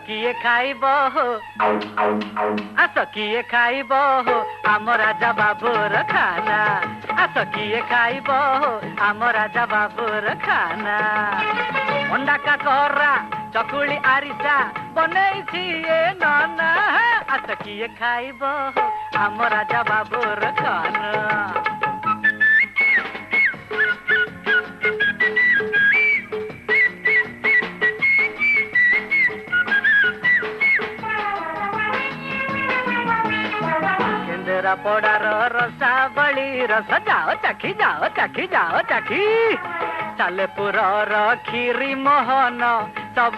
किए खाइब हो आस किए खाइब हो आम राजा बाबूर खाना आस किए खाइब हो आम राजा बाबूर खाना अंडा का कोरा चकुली आरिसा बनैछि ए नाना आस किए खाइब हो आम राजा बाबूर खाना पड़ार रसा बड़ी रस जाओ चाखी जाओ चाखी जाओ चाखी सालेपुर खीरी मोहन